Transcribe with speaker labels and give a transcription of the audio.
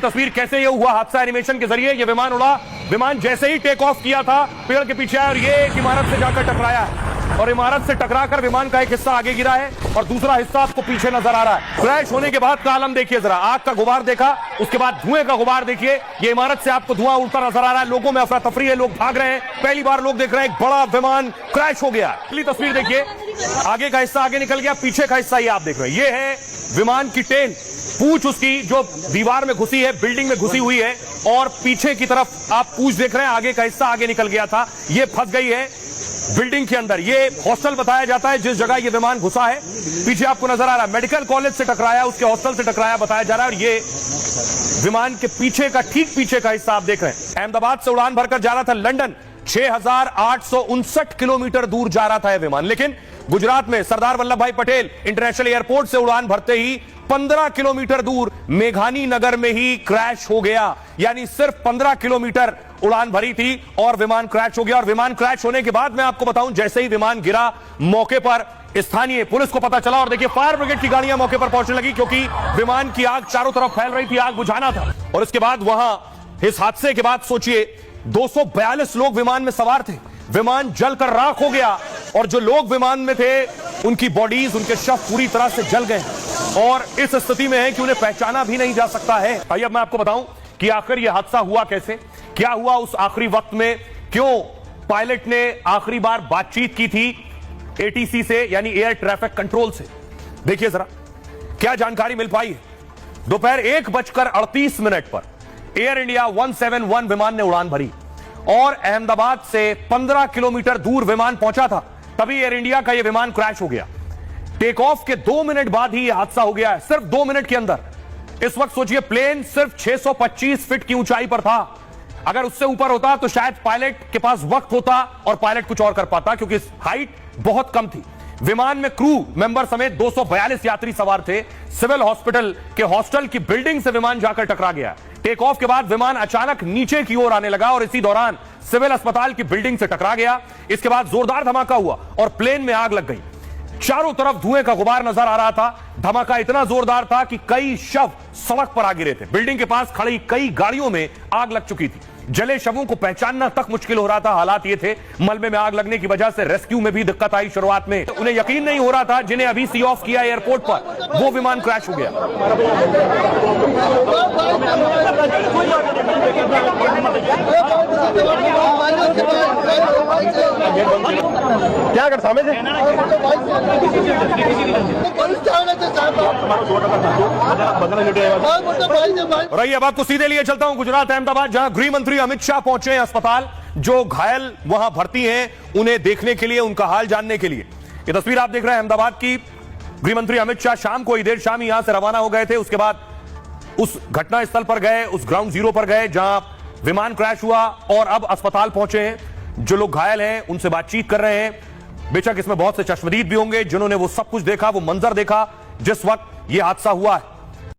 Speaker 1: तस्वीर कैसे ये हुआ हादसा एनिमेशन के जरिए। ये विमान उड़ा, विमान जैसे ही टेक ऑफ किया था पेड़ के पीछे आया और ये एक इमारत से जाकर टकराया है और इमारत से टकराकर विमान का एक हिस्सा आगे गिरा है और दूसरा हिस्सा आपको पीछे नजर आ रहा है। क्रैश होने के बाद का आलम देखिए जरा, आग का गुबार देखा, उसके बाद धुएं का गुबार देखिए। ये इमारत से आपको धुआं उड़ता नजर आ रहा है, लोगों में अफरा तफरी है, लोग भाग रहे हैं। पहली बार लोग देख रहे हैं एक बड़ा विमान क्रैश हो गया। अगली तस्वीर देखिए, आगे का हिस्सा आगे निकल गया, पीछे का हिस्सा ये आप देख रहे हैं। ये है विमान की टेल, पूंछ उसकी जो दीवार में घुसी है, बिल्डिंग में घुसी हुई है और पीछे की तरफ आप पूंछ देख रहे हैं, आगे का हिस्सा आगे निकल गया था, ये फंस गई है बिल्डिंग के अंदर। ये हॉस्टल बताया जाता है जिस जगह ये विमान घुसा है, पीछे आपको नजर आ रहा है। मेडिकल कॉलेज से टकराया, उसके हॉस्टल से टकराया बताया जा रहा है और ये विमान के पीछे का, ठीक पीछे का हिस्सा आप देख रहे हैं। अहमदाबाद से उड़ान भरकर जा रहा था लंदन, 6859 किलोमीटर दूर जा रहा था यह विमान, लेकिन गुजरात में सरदार वल्लभ भाई पटेल इंटरनेशनल एयरपोर्ट से उड़ान भरते ही 15 किलोमीटर दूर मेघानी नगर में ही क्रैश हो गया। यानी सिर्फ 15 किलोमीटर उड़ान भरी थी और विमान क्रैश हो गया। और विमान क्रैश होने के बाद मैं आपको बताऊं, जैसे ही विमान गिरा मौके पर स्थानीय पुलिस को पता चला और देखिए फायर ब्रिगेड की गाड़ियां मौके पर पहुंचने लगी क्योंकि विमान की आग चारों तरफ फैल रही थी, आग बुझाना था। और इसके बाद वहां इस हादसे के बाद सोचिए 242 लोग विमान में सवार थे, विमान जलकर राख हो गया और जो लोग विमान में थे उनकी बॉडीज, उनके शव पूरी तरह से जल गए और इस स्थिति में है कि उन्हें पहचाना भी नहीं जा सकता है। आइए अब मैं आपको बताऊं कि आखिर यह हादसा हुआ कैसे, क्या हुआ उस आखिरी वक्त में, क्यों पायलट ने आखिरी बार बातचीत की थी एटीसी से यानी एयर ट्रैफिक कंट्रोल से। देखिए जरा क्या जानकारी मिल पाई है। दोपहर 1:38 पर एयर इंडिया 171 विमान ने उड़ान भरी और अहमदाबाद से 15 किलोमीटर दूर विमान पहुंचा था, तभी एयर इंडिया का यह विमान क्रैश हो गया। टेक ऑफ के 2 मिनट बाद ही यह हादसा हो गया है, सिर्फ 2 मिनट के अंदर। इस वक्त सोचिए प्लेन सिर्फ 625 फीट की ऊंचाई पर था, अगर उससे ऊपर होता तो शायद पायलट के पास वक्त होता और पायलट कुछ और कर पाता क्योंकि हाइट बहुत कम थी। विमान में क्रू मेंबर समेत 242 यात्री सवार थे। सिविल हॉस्पिटल के हॉस्टल की बिल्डिंग से विमान जाकर टकरा गया। टेक ऑफ के बाद विमान अचानक नीचे की ओर आने लगा और इसी दौरान सिविल अस्पताल की बिल्डिंग से टकरा गया। इसके बाद जोरदार धमाका हुआ और प्लेन में आग लग गई। चारों तरफ धुएं का गुबार नजर आ रहा था। धमाका इतना जोरदार था कि कई शव सड़क पर आ गिरे थे। बिल्डिंग के पास खड़ी कई गाड़ियों में आग लग चुकी थी। जले शवों को पहचानना तक मुश्किल हो रहा था। हालात ये थे, मलबे में आग लगने की वजह से रेस्क्यू में भी दिक्कत आई। शुरुआत में उन्हें यकीन नहीं हो रहा था, जिन्हें अभी सी ऑफ किया एयरपोर्ट पर, वो विमान क्रैश हो गया। क्या कर समझ रही। अब आपको सीधे लिए चलता हूं गुजरात अहमदाबाद, जहां गृह मंत्री अमित शाह पहुंचे हैं अस्पताल। जो घायल वहां भर्ती हैं उन्हें देखने के लिए, उनका हाल जानने के लिए। ये तस्वीर आप देख रहे हैं अहमदाबाद की। गृह मंत्री अमित शाह शाम को ही, देर शाम ही यहां से रवाना हो गए थे। उसके बाद उस घटना स्थल पर गए, उस ग्राउंड जीरो पर गए जहां विमान क्रैश हुआ और अब अस्पताल पहुंचे हैं। जो लोग घायल हैं उनसे बातचीत कर रहे हैं। बेशक इसमें बहुत से चश्मदीद भी होंगे जिन्होंने वो सब कुछ देखा, वो मंजर देखा जिस वक्त यह हादसा हुआ है।